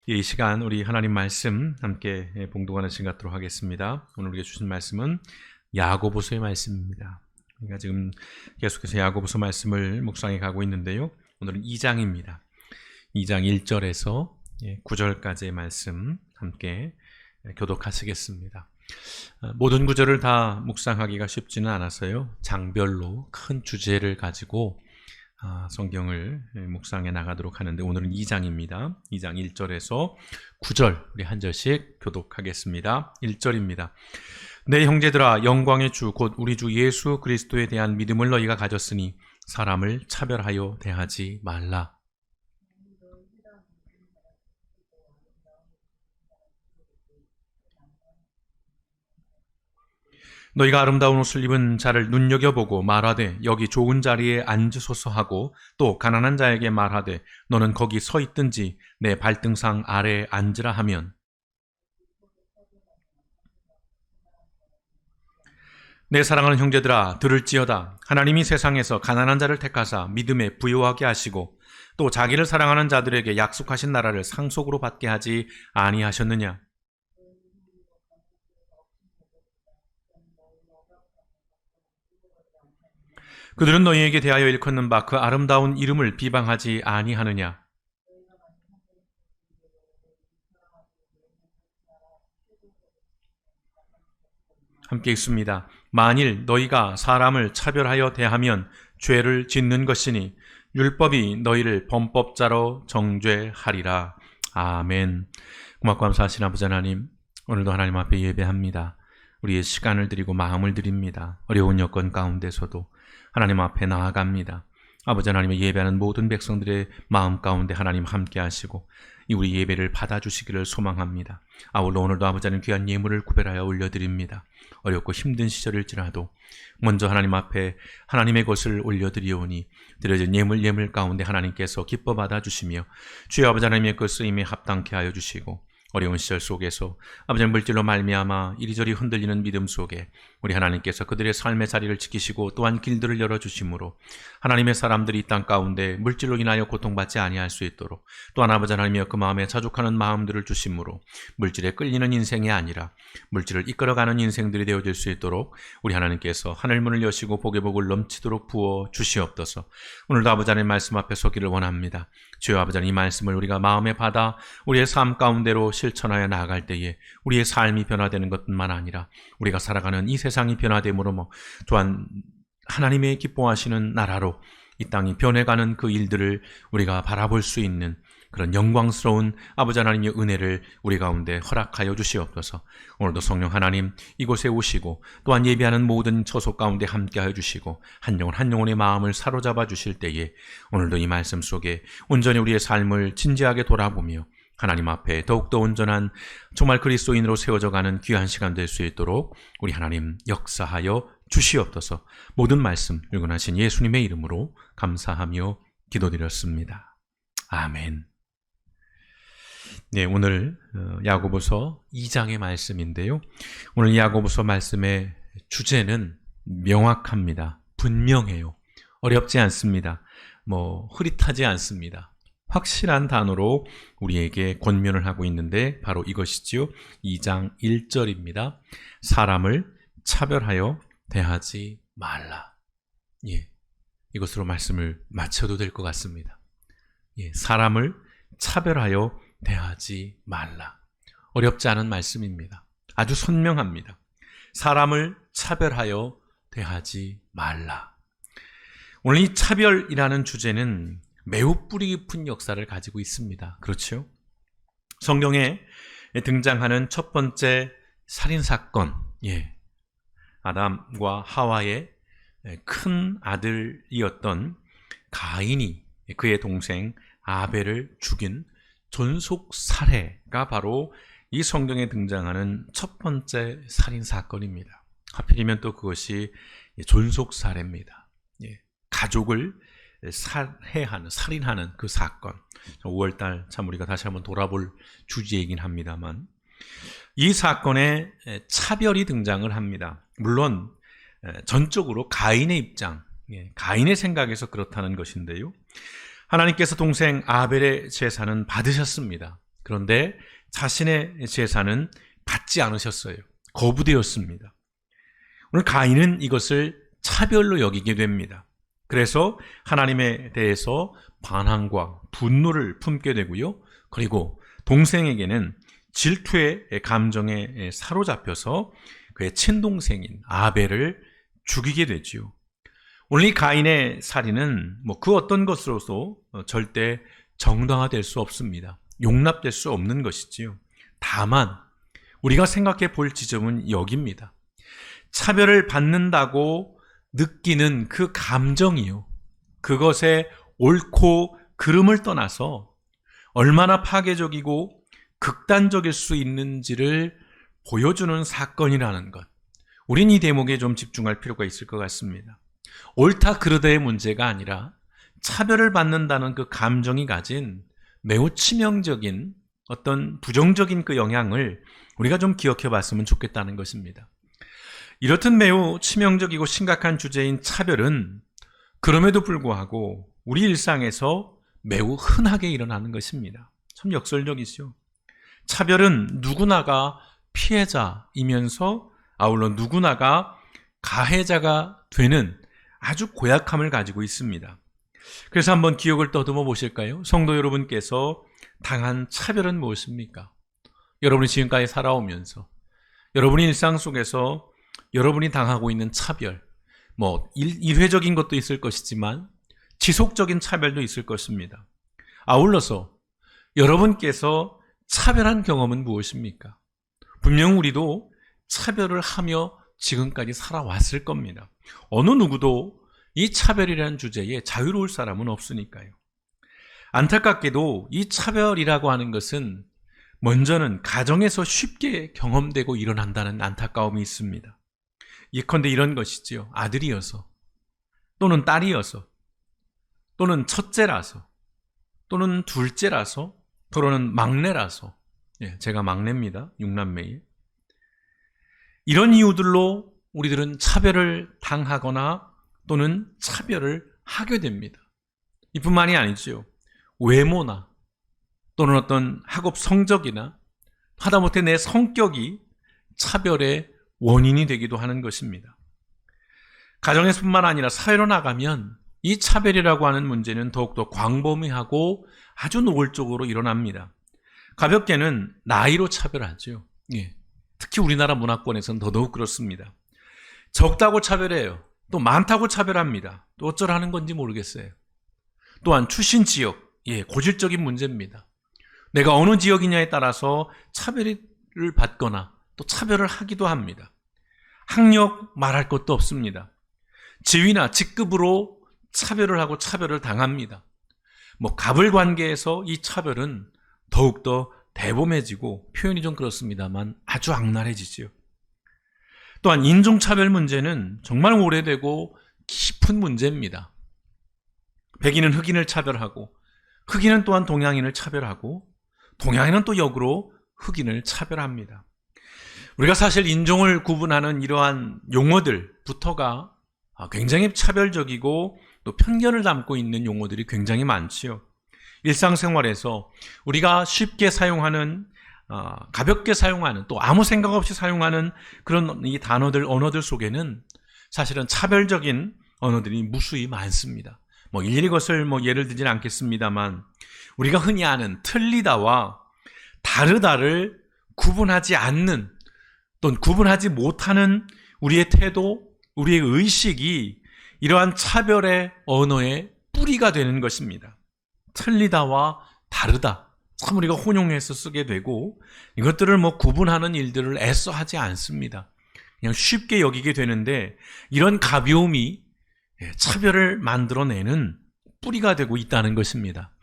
이 시간 우리 하나님 말씀 함께 봉독하는 시간 갖도록 하겠습니다. 오늘 우리가 주신 말씀은 야고보서의 말씀입니다. 우리가 지금 계속해서 야고보서 말씀을 묵상해 가고 있는데요. 오늘은 2장입니다. 2장 1절에서 9절까지의 말씀 함께 교독하시겠습니다. 모든 구절을 다 묵상하기가 쉽지는 않아서요. 장별로 큰 주제를 가지고 성경을 묵상해 나가도록 하는데 오늘은 2장입니다. 2장 1절에서 9절 우리 한 절씩 교독하겠습니다. 1절입니다. 내 형제들아 영광의 주 곧 우리 주 예수 그리스도에 대한 믿음을 너희가 가졌으니 사람을 차별하여 대하지 말라. 너희가 아름다운 옷을 입은 자를 눈여겨보고 말하되 여기 좋은 자리에 앉으소서 하고 또 가난한 자에게 말하되 너는 거기 서 있든지 내 발등상 아래에 앉으라 하면 내 사랑하는 형제들아 들을지어다. 하나님이 세상에서 가난한 자를 택하사 믿음에 부요하게 하시고 또 자기를 사랑하는 자들에게 약속하신 나라를 상속으로 받게 하지 아니하셨느냐. 그들은 너희에게 대하여 일컫는 바 그 아름다운 이름을 비방하지 아니하느냐. 함께 읽습니다. 만일 너희가 사람을 차별하여 대하면 죄를 짓는 것이니 율법이 너희를 범법자로 정죄하리라. 아멘. 고맙고 감사하신 아버지 하나님, 오늘도 하나님 앞에 예배합니다. 우리의 시간을 드리고 마음을 드립니다. 어려운 여건 가운데서도 하나님 앞에 나아갑니다. 아버지 하나님의 예배하는 모든 백성들의 마음 가운데 하나님 함께 하시고 이 우리 예배를 받아주시기를 소망합니다. 아울러 오늘도 아버지 하나님 귀한 예물을 구별하여 올려드립니다. 어렵고 힘든 시절일지라도 먼저 하나님 앞에 하나님의 것을 올려드리오니 드려진 예물 가운데 하나님께서 기뻐 받아주시며 주여 아버지 하나님의 그 쓰임에 합당케 하여 주시고 어려운 시절 속에서 아버지의 물질로 말미암아 이리저리 흔들리는 믿음 속에 우리 하나님께서 그들의 삶의 자리를 지키시고 또한 길들을 열어주심으로 하나님의 사람들이 이 땅 가운데 물질로 인하여 고통받지 아니할 수 있도록 또한 아버지 하나님이여 그 마음에 자족하는 마음들을 주심으로 물질에 끌리는 인생이 아니라 물질을 이끌어가는 인생들이 되어질 수 있도록 우리 하나님께서 하늘문을 여시고 복의 복을 넘치도록 부어 주시옵소서. 오늘도 아버지 하나님 말씀 앞에 서기를 원합니다. 주여 아버지 하나님 이 말씀을 우리가 마음에 받아 우리의 삶 가운데로 실천하여 나아갈 때에 우리의 삶이 변화되는 것뿐만 아니라 우리가 살아가는 이 세상이 변화됨으로 또한 하나님의 기뻐하시는 나라로 이 땅이 변해가는 그 일들을 우리가 바라볼 수 있는 그런 영광스러운 아버지 하나님의 은혜를 우리 가운데 허락하여 주시옵소서. 오늘도 성령 하나님 이곳에 오시고 또한 예배하는 모든 처소 가운데 함께하여 주시고 한 영혼 한 영혼의 마음을 사로잡아 주실 때에 오늘도 이 말씀 속에 온전히 우리의 삶을 진지하게 돌아보며 하나님 앞에 더욱더 온전한 정말 그리스도인으로 세워져가는 귀한 시간 될 수 있도록 우리 하나님 역사하여 주시옵소서. 모든 말씀 일관하신 예수님의 이름으로 감사하며 기도드렸습니다. 아멘. 네, 오늘 야고보서 2장의 말씀인데요. 오늘 야고보서 말씀의 주제는 명확합니다. 분명해요. 어렵지 않습니다. 흐릿하지 않습니다. 확실한 단어로 우리에게 권면을 하고 있는데 바로 이것이지요. 2장 1절입니다. 사람을 차별하여 대하지 말라. 이것으로 말씀을 마쳐도 될 것 같습니다. 사람을 차별하여 대하지 말라. 어렵지 않은 말씀입니다. 아주 선명합니다. 사람을 차별하여 대하지 말라. 오늘 이 차별이라는 주제는 매우 뿌리 깊은 역사를 가지고 있습니다. 그렇죠? 성경에 등장하는 첫 번째 살인사건, 아담과 하와의 큰 아들이었던 가인이 그의 동생 아벨을 죽인 존속살해가 바로 이 성경에 등장하는 첫 번째 살인사건입니다. 하필이면 또 그것이 존속살해입니다. 가족을 살인하는 그 사건. 5월달 참 우리가 다시 한번 돌아볼 주제이긴 합니다만 이 사건에 차별이 등장을 합니다. 물론 전적으로 가인의 입장, 가인의 생각에서 그렇다는 것인데요. 하나님께서 동생 아벨의 제사는 받으셨습니다. 그런데 자신의 제사는 받지 않으셨어요. 거부되었습니다. 오늘 가인은 이것을 차별로 여기게 됩니다. 그래서 하나님에 대해서 반항과 분노를 품게 되고요. 그리고 동생에게는 질투의 감정에 사로잡혀서 그의 친동생인 아벨을 죽이게 되지요. 오늘 이 가인의 살인은 그 어떤 것으로서 절대 정당화될 수 없습니다. 용납될 수 없는 것이지요. 다만 우리가 생각해 볼 지점은 여기입니다. 차별을 받는다고 느끼는 그 감정이요. 그것의 옳고 그름을 떠나서 얼마나 파괴적이고 극단적일 수 있는지를 보여주는 사건이라는 것. 우린 이 대목에 좀 집중할 필요가 있을 것 같습니다. 옳다 그르다의 문제가 아니라 차별을 받는다는 그 감정이 가진 매우 치명적인 어떤 부정적인 그 영향을 우리가 좀 기억해 봤으면 좋겠다는 것입니다. 이렇듯 매우 치명적이고 심각한 주제인 차별은 그럼에도 불구하고 우리 일상에서 매우 흔하게 일어나는 것입니다. 참 역설적이죠. 차별은 누구나가 피해자이면서 아울러 누구나가 가해자가 되는 아주 고약함을 가지고 있습니다. 그래서 한번 기억을 더듬어 보실까요? 성도 여러분께서 당한 차별은 무엇입니까? 여러분이 지금까지 살아오면서 여러분의 일상 속에서 여러분이 당하고 있는 차별, 일회적인 것도 있을 것이지만 지속적인 차별도 있을 것입니다. 아울러서 여러분께서 차별한 경험은 무엇입니까? 분명 우리도 차별을 하며 지금까지 살아왔을 겁니다. 어느 누구도 이 차별이라는 주제에 자유로울 사람은 없으니까요. 안타깝게도 이 차별이라고 하는 것은 먼저는 가정에서 쉽게 경험되고 일어난다는 안타까움이 있습니다. 예컨대 이런 것이지요. 아들이어서 또는 딸이어서 또는 첫째라서 또는 둘째라서 또는 막내라서 제가 막내입니다. 6남매에. 이런 이유들로 우리들은 차별을 당하거나 또는 차별을 하게 됩니다. 이뿐만이 아니죠. 외모나 또는 어떤 학업 성적이나 하다못해 내 성격이 차별의 원인이 되기도 하는 것입니다. 가정에서뿐만 아니라 사회로 나가면 이 차별이라고 하는 문제는 더욱더 광범위하고 아주 노골적으로 일어납니다. 가볍게는 나이로 차별하죠. 특히 우리나라 문화권에서는 더더욱 그렇습니다. 적다고 차별해요. 또 많다고 차별합니다. 또 어쩌라는 건지 모르겠어요. 또한 출신 지역, 고질적인 문제입니다. 내가 어느 지역이냐에 따라서 차별을 받거나 또 차별을 하기도 합니다. 학력 말할 것도 없습니다. 지위나 직급으로 차별을 하고 차별을 당합니다. 갑을 관계에서 이 차별은 더욱더 대범해지고 표현이 좀 그렇습니다만 아주 악랄해지지요. 또한 인종차별 문제는 정말 오래되고 깊은 문제입니다. 백인은 흑인을 차별하고 흑인은 또한 동양인을 차별하고 동양인은 또 역으로 흑인을 차별합니다. 우리가 사실 인종을 구분하는 이러한 용어들부터가 굉장히 차별적이고 또 편견을 담고 있는 용어들이 굉장히 많지요. 일상생활에서 우리가 쉽게 사용하는 가볍게 사용하는 또 아무 생각 없이 사용하는 그런 이 단어들 언어들 속에는 사실은 차별적인 언어들이 무수히 많습니다. 일일이 것을 예를 들지는 않겠습니다만 우리가 흔히 아는 틀리다와 다르다를 구분하지 않는 또는 구분하지 못하는 우리의 태도, 우리의 의식이 이러한 차별의 언어의 뿌리가 되는 것입니다. 틀리다와 다르다. 참 우리가 혼용해서 쓰게 되고 이것들을 구분하는 일들을 애써 하지 않습니다. 그냥 쉽게 여기게 되는데 이런 가벼움이 차별을 만들어내는 뿌리가 되고 있다는 것입니다.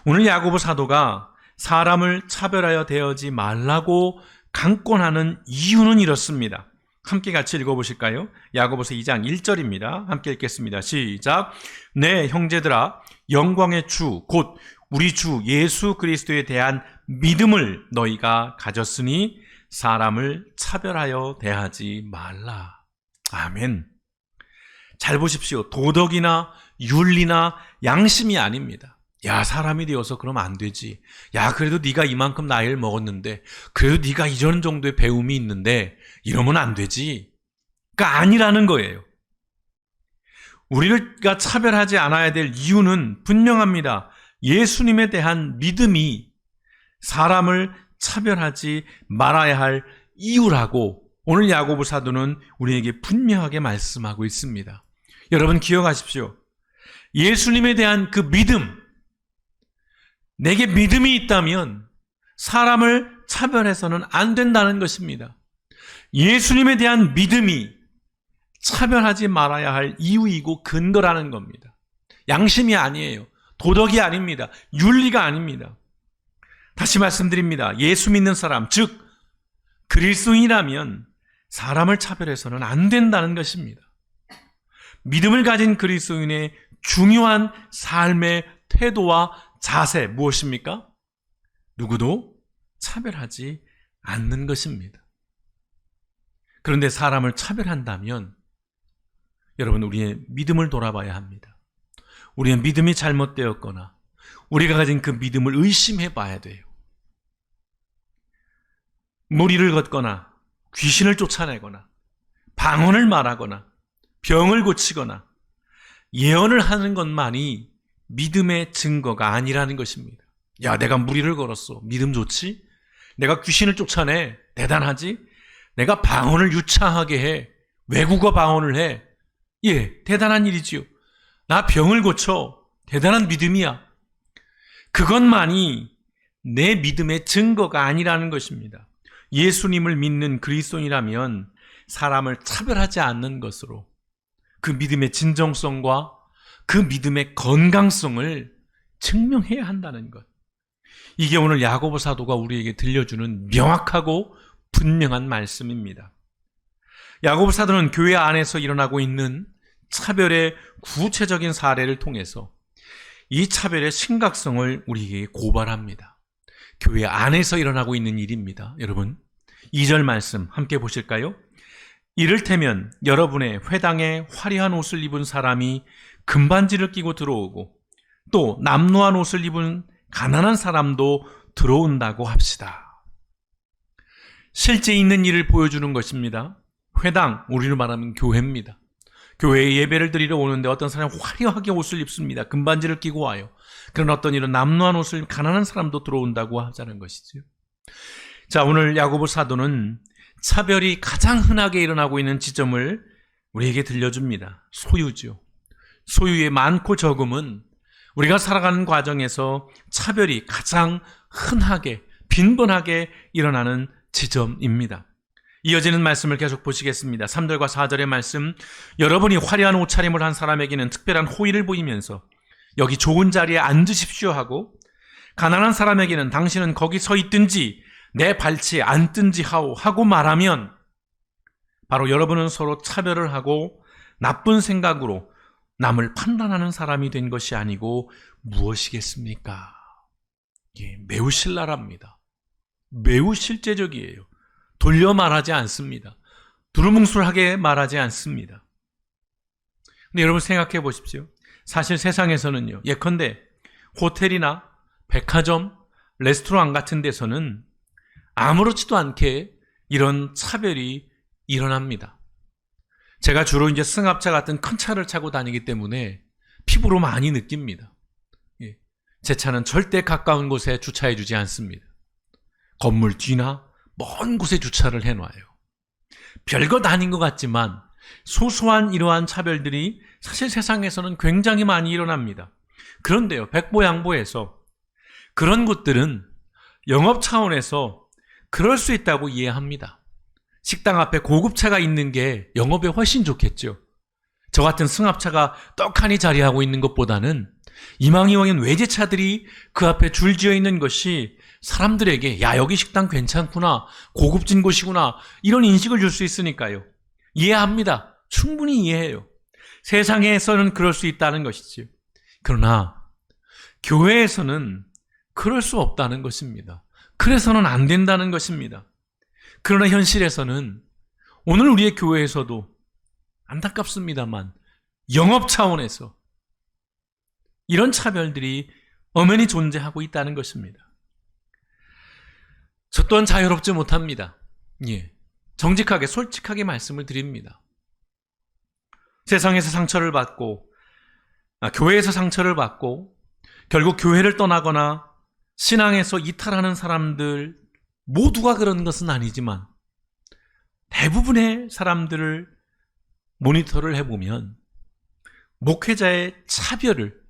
오늘 야고보 사도가 사람을 차별하여 대하지 말라고 강권하는 이유는 이렇습니다. 함께 같이 읽어보실까요? 야고보서 2장 1절입니다. 함께 읽겠습니다. 시작. 네, 형제들아, 영광의 주, 곧 우리 주 예수 그리스도에 대한 믿음을 너희가 가졌으니 사람을 차별하여 대하지 말라. 아멘. 잘 보십시오. 도덕이나 윤리나 양심이 아닙니다. 야, 사람이 되어서 그러면 안 되지. 야, 그래도 네가 이만큼 나이를 먹었는데, 그래도 네가 이런 정도의 배움이 있는데 이러면 안 되지. 그러니까 아니라는 거예요. 우리가 차별하지 않아야 될 이유는 분명합니다. 예수님에 대한 믿음이 사람을 차별하지 말아야 할 이유라고 오늘 야고보 사도는 우리에게 분명하게 말씀하고 있습니다. 여러분 기억하십시오. 예수님에 대한 그 믿음, 내게 믿음이 있다면 사람을 차별해서는 안 된다는 것입니다. 예수님에 대한 믿음이 차별하지 말아야 할 이유이고 근거라는 겁니다. 양심이 아니에요. 도덕이 아닙니다. 윤리가 아닙니다. 다시 말씀드립니다. 예수 믿는 사람, 즉 그리스도인이라면 사람을 차별해서는 안 된다는 것입니다. 믿음을 가진 그리스도인의 중요한 삶의 태도와 자세 무엇입니까? 누구도 차별하지 않는 것입니다. 그런데 사람을 차별한다면 여러분 우리의 믿음을 돌아봐야 합니다. 우리의 믿음이 잘못되었거나 우리가 가진 그 믿음을 의심해 봐야 돼요. 무리를 걷거나 귀신을 쫓아내거나 방언을 말하거나 병을 고치거나 예언을 하는 것만이 믿음의 증거가 아니라는 것입니다. 야, 내가 무리를 걸었어. 믿음 좋지? 내가 귀신을 쫓아내. 대단하지? 내가 방언을 유창하게 해. 외국어 방언을 해. 예, 대단한 일이지요. 나 병을 고쳐. 대단한 믿음이야. 그것만이 내 믿음의 증거가 아니라는 것입니다. 예수님을 믿는 그리스도인이라면 사람을 차별하지 않는 것으로 그 믿음의 진정성과 그 믿음의 건강성을 증명해야 한다는 것. 이게 오늘 야고보 사도가 우리에게 들려주는 명확하고 분명한 말씀입니다. 야고보 사도는 교회 안에서 일어나고 있는 차별의 구체적인 사례를 통해서 이 차별의 심각성을 우리에게 고발합니다. 교회 안에서 일어나고 있는 일입니다. 여러분, 2절 말씀 함께 보실까요? 이를테면 여러분의 회당에 화려한 옷을 입은 사람이 금반지를 끼고 들어오고 또 남루한 옷을 입은 가난한 사람도 들어온다고 합시다. 실제 있는 일을 보여주는 것입니다. 회당, 우리로 말하면 교회입니다. 교회에 예배를 드리러 오는데 어떤 사람이 화려하게 옷을 입습니다. 금반지를 끼고 와요. 그런 어떤 이런 남루한 옷을 가난한 사람도 들어온다고 하자는 것이죠. 자, 오늘 야고보 사도는 차별이 가장 흔하게 일어나고 있는 지점을 우리에게 들려줍니다. 소유죠. 소유의 많고 적음은 우리가 살아가는 과정에서 차별이 가장 흔하게, 빈번하게 일어나는 지점입니다. 이어지는 말씀을 계속 보시겠습니다. 3절과 4절의 말씀, 여러분이 화려한 옷차림을 한 사람에게는 특별한 호의를 보이면서 여기 좋은 자리에 앉으십시오 하고 가난한 사람에게는 당신은 거기 서 있든지 내 발치에 앉든지 하고 말하면 바로 여러분은 서로 차별을 하고 나쁜 생각으로 남을 판단하는 사람이 된 것이 아니고 무엇이겠습니까? 매우 신랄합니다. 매우 실제적이에요. 돌려 말하지 않습니다. 두루뭉술하게 말하지 않습니다. 근데 여러분 생각해 보십시오. 사실 세상에서는요, 예컨대 호텔이나 백화점, 레스토랑 같은 데서는 아무렇지도 않게 이런 차별이 일어납니다. 제가 주로 이제 승합차 같은 큰 차를 타고 다니기 때문에 피부로 많이 느낍니다. 제 차는 절대 가까운 곳에 주차해 주지 않습니다. 건물 뒤나 먼 곳에 주차를 해놔요. 별것 아닌 것 같지만 소소한 이러한 차별들이 사실 세상에서는 굉장히 많이 일어납니다. 그런데요, 백보양보해서 그런 곳들은 영업 차원에서 그럴 수 있다고 이해합니다. 식당 앞에 고급차가 있는 게 영업에 훨씬 좋겠죠. 저 같은 승합차가 떡하니 자리하고 있는 것보다는 이망이왕인 외제차들이 그 앞에 줄지어 있는 것이 사람들에게 야, 여기 식당 괜찮구나, 고급진 곳이구나, 이런 인식을 줄 수 있으니까요. 이해합니다. 충분히 이해해요. 세상에서는 그럴 수 있다는 것이지요. 그러나 교회에서는 그럴 수 없다는 것입니다. 그래서는 안 된다는 것입니다. 그러나 현실에서는 오늘 우리의 교회에서도 안타깝습니다만 영업 차원에서 이런 차별들이 엄연히 존재하고 있다는 것입니다. 저 또한 자유롭지 못합니다. 정직하게 솔직하게 말씀을 드립니다. 세상에서 상처를 받고 교회에서 상처를 받고 결국 교회를 떠나거나 신앙에서 이탈하는 사람들 모두가 그런 것은 아니지만 대부분의 사람들을 모니터를 해보면 목회자의 차별을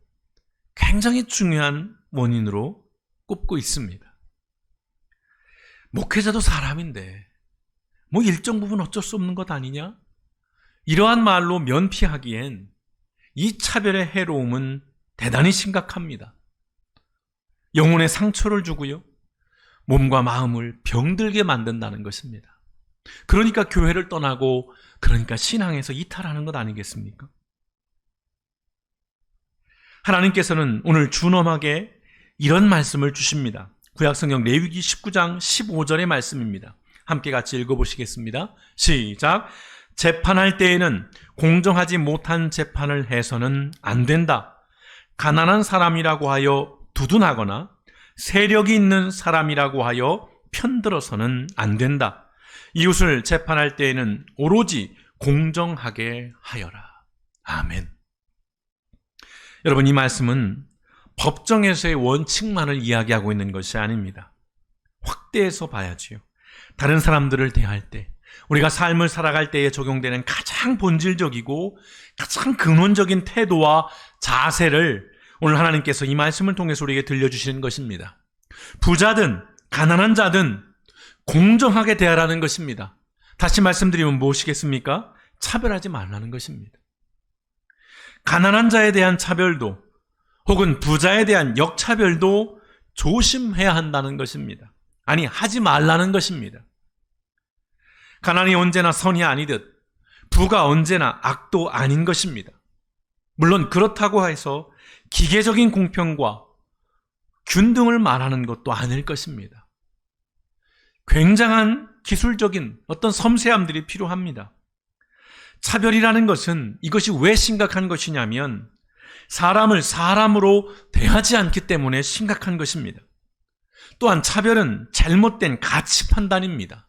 굉장히 중요한 원인으로 꼽고 있습니다. 목회자도 사람인데 뭐 일정 부분 어쩔 수 없는 것 아니냐? 이러한 말로 면피하기엔 이 차별의 해로움은 대단히 심각합니다. 영혼에 상처를 주고요, 몸과 마음을 병들게 만든다는 것입니다. 그러니까 교회를 떠나고, 그러니까 신앙에서 이탈하는 것 아니겠습니까? 하나님께서는 오늘 준엄하게 이런 말씀을 주십니다. 구약성경 레위기 19장 15절의 말씀입니다. 함께 같이 읽어보시겠습니다. 시작. 재판할 때에는 공정하지 못한 재판을 해서는 안 된다. 가난한 사람이라고 하여 두둔하거나 세력이 있는 사람이라고 하여 편들어서는 안 된다. 이웃을 재판할 때에는 오로지 공정하게 하여라. 아멘. 여러분, 이 말씀은 법정에서의 원칙만을 이야기하고 있는 것이 아닙니다. 확대해서 봐야지요. 다른 사람들을 대할 때, 우리가 삶을 살아갈 때에 적용되는 가장 본질적이고 가장 근원적인 태도와 자세를 오늘 하나님께서 이 말씀을 통해서 우리에게 들려주시는 것입니다. 부자든 가난한 자든 공정하게 대하라는 것입니다. 다시 말씀드리면 무엇이겠습니까? 차별하지 말라는 것입니다. 가난한 자에 대한 차별도 혹은 부자에 대한 역차별도 조심해야 한다는 것입니다. 아니, 하지 말라는 것입니다. 가난이 언제나 선이 아니듯 부가 언제나 악도 아닌 것입니다. 물론 그렇다고 해서 기계적인 공평과 균등을 말하는 것도 아닐 것입니다. 굉장한 기술적인 어떤 섬세함들이 필요합니다. 차별이라는 것은 이것이 왜 심각한 것이냐면 사람을 사람으로 대하지 않기 때문에 심각한 것입니다. 또한 차별은 잘못된 가치 판단입니다.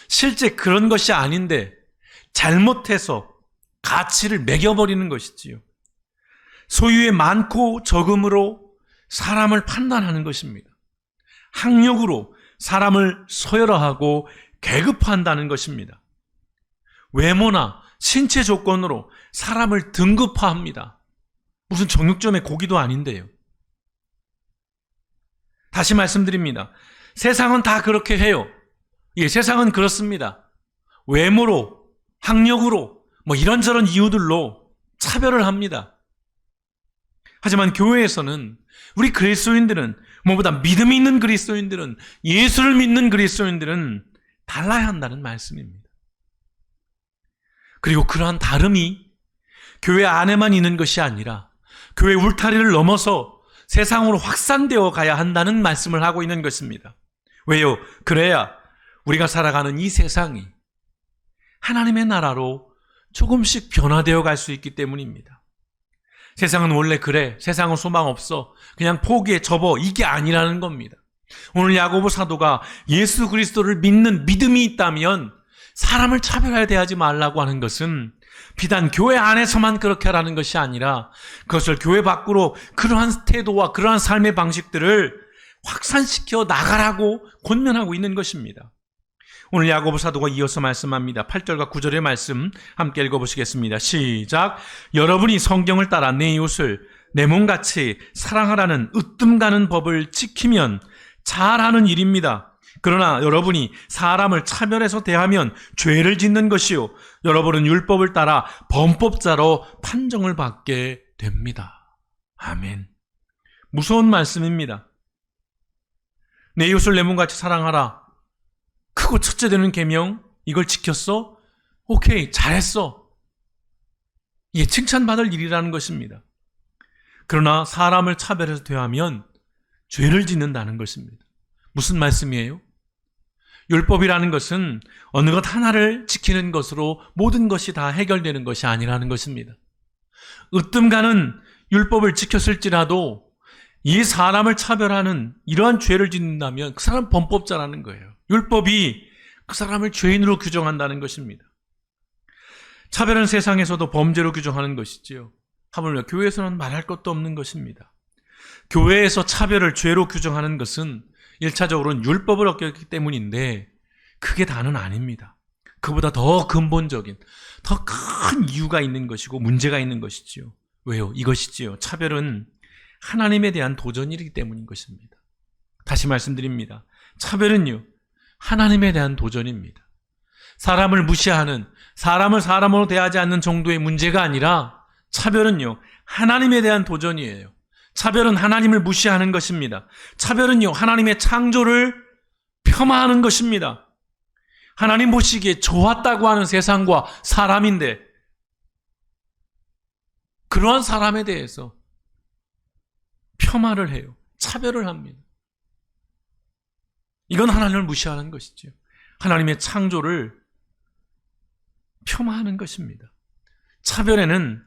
실제 그런 것이 아닌데 잘못해서 가치를 매겨버리는 것이지요. 소유의 많고 적음으로 사람을 판단하는 것입니다. 학력으로 사람을 서열화하고 계급화한다는 것입니다. 외모나 신체 조건으로 사람을 등급화합니다. 무슨 정육점의 고기도 아닌데요. 다시 말씀드립니다. 세상은 다 그렇게 해요. 세상은 그렇습니다. 외모로, 학력으로, 이런저런 이유들로 차별을 합니다. 하지만 교회에서는 우리 그리스도인들은, 무엇보다 믿음이 있는 그리스도인들은, 예수를 믿는 그리스도인들은 달라야 한다는 말씀입니다. 그리고 그러한 다름이 교회 안에만 있는 것이 아니라 교회 울타리를 넘어서 세상으로 확산되어 가야 한다는 말씀을 하고 있는 것입니다. 왜요? 그래야 우리가 살아가는 이 세상이 하나님의 나라로 조금씩 변화되어 갈 수 있기 때문입니다. 세상은 원래 그래, 세상은 소망 없어, 그냥 포기해, 접어, 이게 아니라는 겁니다. 오늘 야고보 사도가 예수 그리스도를 믿는 믿음이 있다면 사람을 차별하여 대하지 말라고 하는 것은 비단 교회 안에서만 그렇게 하라는 것이 아니라 그것을 교회 밖으로 그러한 태도와 그러한 삶의 방식들을 확산시켜 나가라고 권면하고 있는 것입니다. 오늘 야고보 사도가 이어서 말씀합니다. 8절과 9절의 말씀 함께 읽어보시겠습니다. 시작. 여러분이 성경을 따라 내 이웃을 내 몸같이 사랑하라는 으뜸 가는 법을 지키면 잘하는 일입니다. 그러나 여러분이 사람을 차별해서 대하면 죄를 짓는 것이요, 여러분은 율법을 따라 범법자로 판정을 받게 됩니다. 아멘. 무서운 말씀입니다. 내 이웃을 내 몸같이 사랑하라. 크고 첫째 되는 계명, 이걸 지켰어? 오케이, 잘했어. 이게 칭찬받을 일이라는 것입니다. 그러나 사람을 차별해서 대하면 죄를 짓는다는 것입니다. 무슨 말씀이에요? 율법이라는 것은 어느 것 하나를 지키는 것으로 모든 것이 다 해결되는 것이 아니라는 것입니다. 으뜸가는 율법을 지켰을지라도 이 사람을 차별하는 이러한 죄를 짓는다면 그 사람 범법자라는 거예요. 율법이 그 사람을 죄인으로 규정한다는 것입니다. 차별은 세상에서도 범죄로 규정하는 것이지요. 하물며 교회에서는 말할 것도 없는 것입니다. 교회에서 차별을 죄로 규정하는 것은 1차적으로는 율법을 어겼기 때문인데 그게 다는 아닙니다. 그보다 더 근본적인, 더 큰 이유가 있는 것이고 문제가 있는 것이지요. 왜요? 이것이지요. 차별은 하나님에 대한 도전이기 때문인 것입니다. 다시 말씀드립니다. 차별은요, 하나님에 대한 도전입니다. 사람을 무시하는, 사람을 사람으로 대하지 않는 정도의 문제가 아니라 차별은요, 하나님에 대한 도전이에요. 차별은 하나님을 무시하는 것입니다. 차별은요, 하나님의 창조를 폄하하는 것입니다. 하나님 보시기에 좋았다고 하는 세상과 사람인데 그러한 사람에 대해서 폄하를 해요. 차별을 합니다. 이건 하나님을 무시하는 것이죠. 하나님의 창조를 폄하하는 것입니다. 차별에는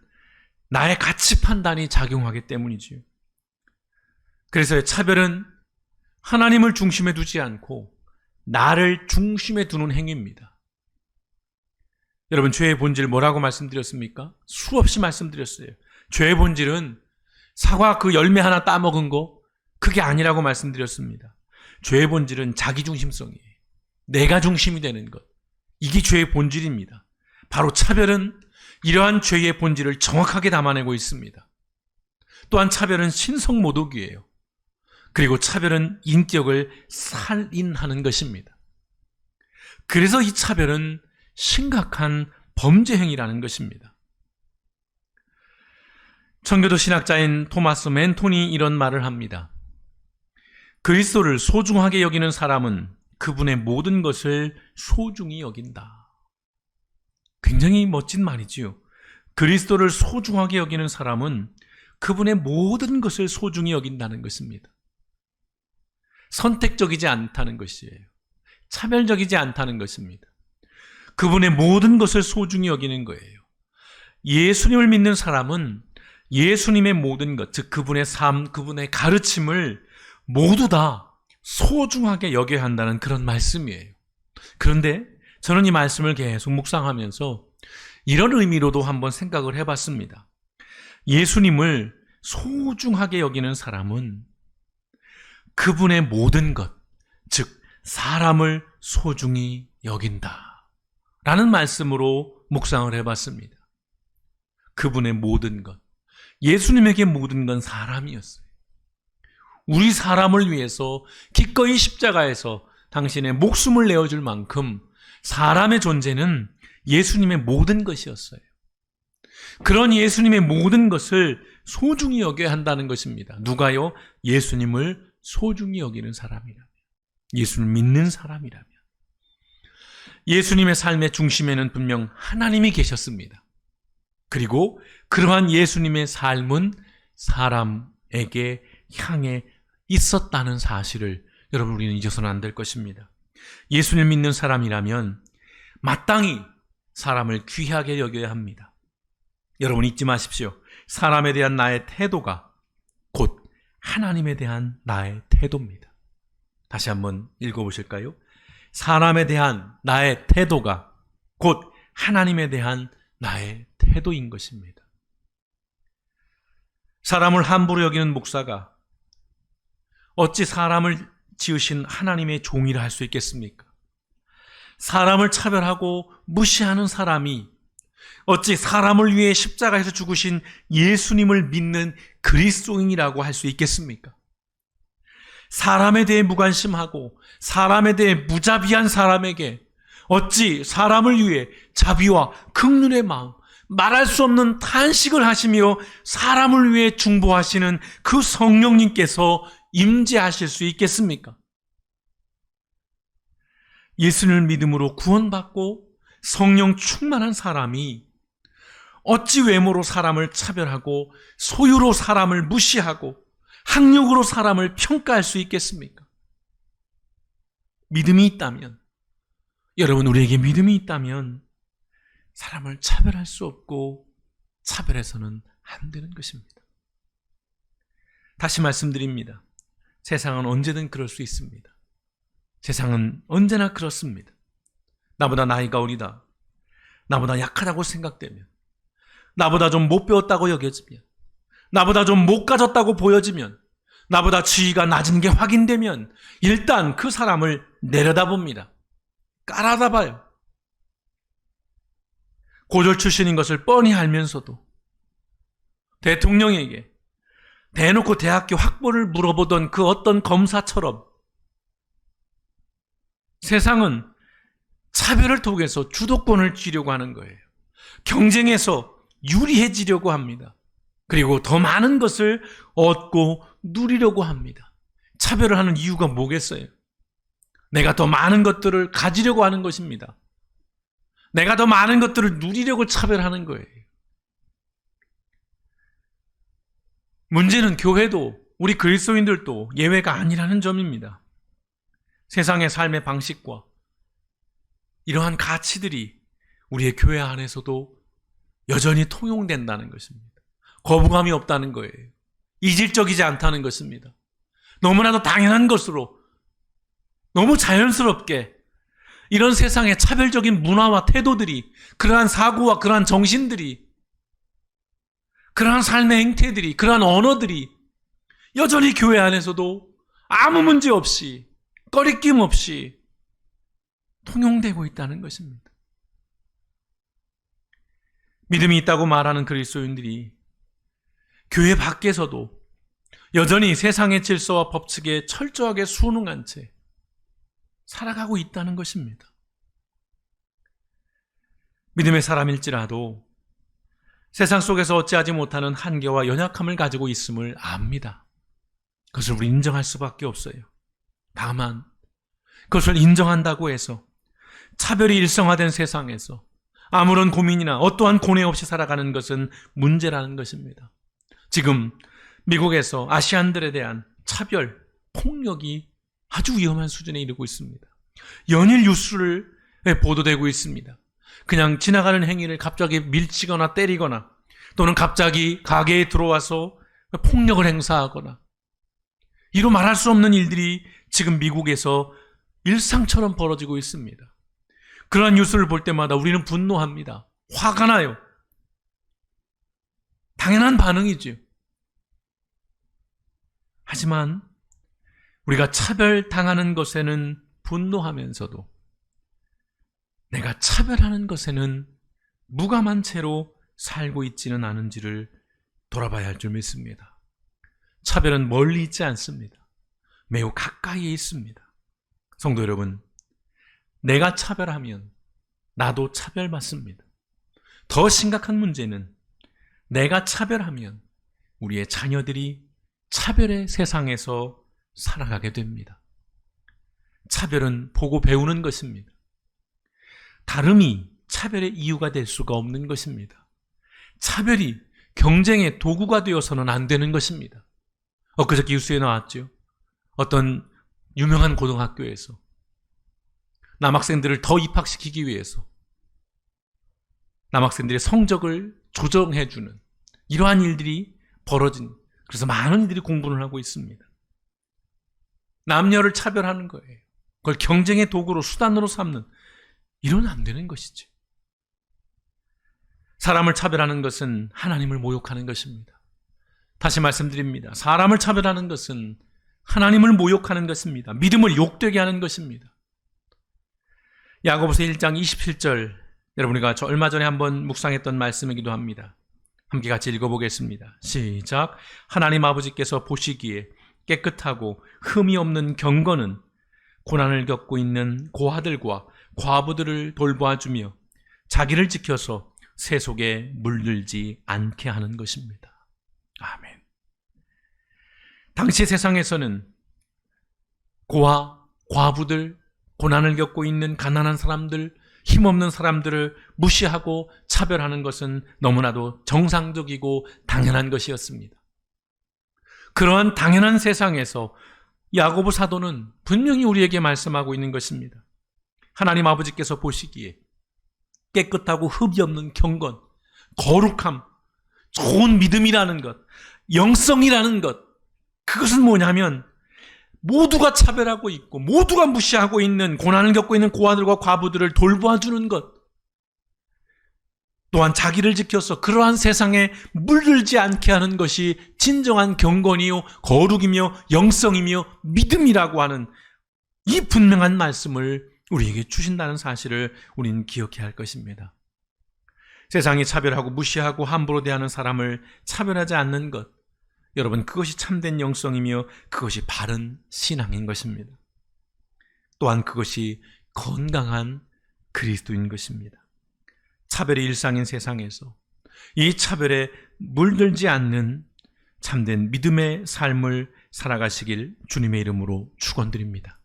나의 가치 판단이 작용하기 때문이지요. 그래서 차별은 하나님을 중심에 두지 않고 나를 중심에 두는 행위입니다. 여러분, 죄의 본질 뭐라고 말씀드렸습니까? 수없이 말씀드렸어요. 죄의 본질은 사과 그 열매 하나 따먹은 거, 그게 아니라고 말씀드렸습니다. 죄의 본질은 자기중심성이에요. 내가 중심이 되는 것. 이게 죄의 본질입니다. 바로 차별은 이러한 죄의 본질을 정확하게 담아내고 있습니다. 또한 차별은 신성모독이에요. 그리고 차별은 인격을 살인하는 것입니다. 그래서 이 차별은 심각한 범죄 행위라는 것입니다. 청교도 신학자인 토마스 맨톤이 이런 말을 합니다. 그리스도를 소중하게 여기는 사람은 그분의 모든 것을 소중히 여긴다. 굉장히 멋진 말이지요. 그리스도를 소중하게 여기는 사람은 그분의 모든 것을 소중히 여긴다는 것입니다. 선택적이지 않다는 것이에요. 차별적이지 않다는 것입니다. 그분의 모든 것을 소중히 여기는 거예요. 예수님을 믿는 사람은 예수님의 모든 것, 즉 그분의 삶, 그분의 가르침을 모두 다 소중하게 여겨야 한다는 그런 말씀이에요. 그런데 저는 이 말씀을 계속 묵상하면서 이런 의미로도 한번 생각을 해봤습니다. 예수님을 소중하게 여기는 사람은 그분의 모든 것, 즉 사람을 소중히 여긴다 라는 말씀으로 묵상을 해봤습니다. 그분의 모든 것, 예수님에게 모든 건 사람이었어요. 우리 사람을 위해서 기꺼이 십자가에서 당신의 목숨을 내어줄 만큼 사람의 존재는 예수님의 모든 것이었어요. 그런 예수님의 모든 것을 소중히 여겨야 한다는 것입니다. 누가요? 예수님을 소중히 여기는 사람이라면, 예수를 믿는 사람이라면. 예수님의 삶의 중심에는 분명 하나님이 계셨습니다. 그리고 그러한 예수님의 삶은 사람에게 향해 있었다는 사실을 여러분, 우리는 잊어서는 안 될 것입니다. 예수님 믿는 사람이라면 마땅히 사람을 귀하게 여겨야 합니다. 여러분, 잊지 마십시오. 사람에 대한 나의 태도가 곧 하나님에 대한 나의 태도입니다. 다시 한번 읽어보실까요? 사람에 대한 나의 태도가 곧 하나님에 대한 나의 태도인 것입니다. 사람을 함부로 여기는 목사가 어찌 사람을 지으신 하나님의 종이라 할 수 있겠습니까? 사람을 차별하고 무시하는 사람이 어찌 사람을 위해 십자가에서 죽으신 예수님을 믿는 그리스도인이라고 할 수 있겠습니까? 사람에 대해 무관심하고 사람에 대해 무자비한 사람에게 어찌 사람을 위해 자비와 긍휼의 마음, 말할 수 없는 탄식을 하시며 사람을 위해 중보하시는 그 성령님께서 임재하실 수 있겠습니까? 예수님을 믿음으로 구원받고 성령 충만한 사람이 어찌 외모로 사람을 차별하고 소유로 사람을 무시하고 학력으로 사람을 평가할 수 있겠습니까? 믿음이 있다면, 여러분, 우리에게 믿음이 있다면 사람을 차별할 수 없고 차별해서는 안 되는 것입니다. 다시 말씀드립니다. 세상은 언제든 그럴 수 있습니다. 세상은 언제나 그렇습니다. 나보다 나이가 어리다, 나보다 약하다고 생각되면, 나보다 좀 못 배웠다고 여겨지면, 나보다 좀 못 가졌다고 보여지면, 나보다 지위가 낮은 게 확인되면 일단 그 사람을 내려다봅니다. 깔아다봐요. 고졸 출신인 것을 뻔히 알면서도 대통령에게 대놓고 대학교 학벌을 물어보던 그 어떤 검사처럼 세상은 차별을 통해서 주도권을 쥐려고 하는 거예요. 경쟁에서 유리해지려고 합니다. 그리고 더 많은 것을 얻고 누리려고 합니다. 차별을 하는 이유가 뭐겠어요? 내가 더 많은 것들을 가지려고 하는 것입니다. 내가 더 많은 것들을 누리려고 차별하는 거예요. 문제는 교회도 우리 그리스도인들도 예외가 아니라는 점입니다. 세상의 삶의 방식과 이러한 가치들이 우리의 교회 안에서도 여전히 통용된다는 것입니다. 거부감이 없다는 거예요. 이질적이지 않다는 것입니다. 너무나도 당연한 것으로 너무 자연스럽게 이런 세상의 차별적인 문화와 태도들이, 그러한 사고와 그러한 정신들이, 그러한 삶의 행태들이, 그러한 언어들이 여전히 교회 안에서도 아무 문제 없이, 꺼리낌 없이 통용되고 있다는 것입니다. 믿음이 있다고 말하는 그리스도인들이 교회 밖에서도 여전히 세상의 질서와 법칙에 철저하게 순응한 채 살아가고 있다는 것입니다. 믿음의 사람일지라도 세상 속에서 어찌하지 못하는 한계와 연약함을 가지고 있음을 압니다. 그것을 우리 인정할 수밖에 없어요. 다만 그것을 인정한다고 해서 차별이 일성화된 세상에서 아무런 고민이나 어떠한 고뇌 없이 살아가는 것은 문제라는 것입니다. 지금 미국에서 아시안들에 대한 차별, 폭력이 아주 위험한 수준에 이르고 있습니다. 연일 뉴스를 보도되고 있습니다. 그냥 지나가는 행위를 갑자기 밀치거나 때리거나 또는 갑자기 가게에 들어와서 폭력을 행사하거나 이로 말할 수 없는 일들이 지금 미국에서 일상처럼 벌어지고 있습니다. 그러한 뉴스를 볼 때마다 우리는 분노합니다. 화가 나요. 당연한 반응이죠. 하지만 우리가 차별당하는 것에는 분노하면서도 내가 차별하는 것에는 무감한 채로 살고 있지는 않은지를 돌아봐야 할 줄 믿습니다. 차별은 멀리 있지 않습니다. 매우 가까이에 있습니다. 성도 여러분, 내가 차별하면 나도 차별받습니다. 더 심각한 문제는 내가 차별하면 우리의 자녀들이 차별의 세상에서 살아가게 됩니다. 차별은 보고 배우는 것입니다. 다름이 차별의 이유가 될 수가 없는 것입니다. 차별이 경쟁의 도구가 되어서는 안 되는 것입니다. 엊그저께 뉴스에 나왔죠. 어떤 유명한 고등학교에서 남학생들을 더 입학시키기 위해서 남학생들의 성적을 조정해주는 이러한 일들이 벌어진, 그래서 많은 이들이 공부를 하고 있습니다. 남녀를 차별하는 거예요. 그걸 경쟁의 도구로, 수단으로 삼는, 이러면 안 되는 것이죠. 사람을 차별하는 것은 하나님을 모욕하는 것입니다. 다시 말씀드립니다. 사람을 차별하는 것은 하나님을 모욕하는 것입니다. 믿음을 욕되게 하는 것입니다. 야고보서 1장 27절, 여러분 우리가 얼마 전에 한번 묵상했던 말씀이기도 합니다. 함께 같이 읽어보겠습니다. 시작. 하나님 아버지께서 보시기에 깨끗하고 흠이 없는 경건은 고난을 겪고 있는 고아들과 과부들을 돌보아주며 자기를 지켜서 세속에 물들지 않게 하는 것입니다. 아멘. 당시 세상에서는 고아, 과부들, 고난을 겪고 있는 가난한 사람들, 힘없는 사람들을 무시하고 차별하는 것은 너무나도 정상적이고 당연한 것이었습니다. 그러한 당연한 세상에서 야고보 사도는 분명히 우리에게 말씀하고 있는 것입니다. 하나님 아버지께서 보시기에 깨끗하고 흠이 없는 경건, 거룩함, 좋은 믿음이라는 것, 영성이라는 것, 그것은 뭐냐면 모두가 차별하고 있고 모두가 무시하고 있는 고난을 겪고 있는 고아들과 과부들을 돌보아주는 것, 또한 자기를 지켜서 그러한 세상에 물들지 않게 하는 것이 진정한 경건이요 거룩이며 영성이며 믿음이라고 하는 이 분명한 말씀을 우리에게 주신다는 사실을 우리는 기억해야 할 것입니다. 세상이 차별하고 무시하고 함부로 대하는 사람을 차별하지 않는 것, 여러분, 그것이 참된 영성이며 그것이 바른 신앙인 것입니다. 또한 그것이 건강한 그리스도인 것입니다. 차별이 일상인 세상에서 이 차별에 물들지 않는 참된 믿음의 삶을 살아가시길 주님의 이름으로 축원드립니다.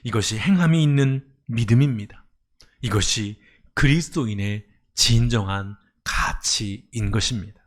이것이 행함이 있는 믿음입니다. 이것이 그리스도인의 진정한 가치인 것입니다.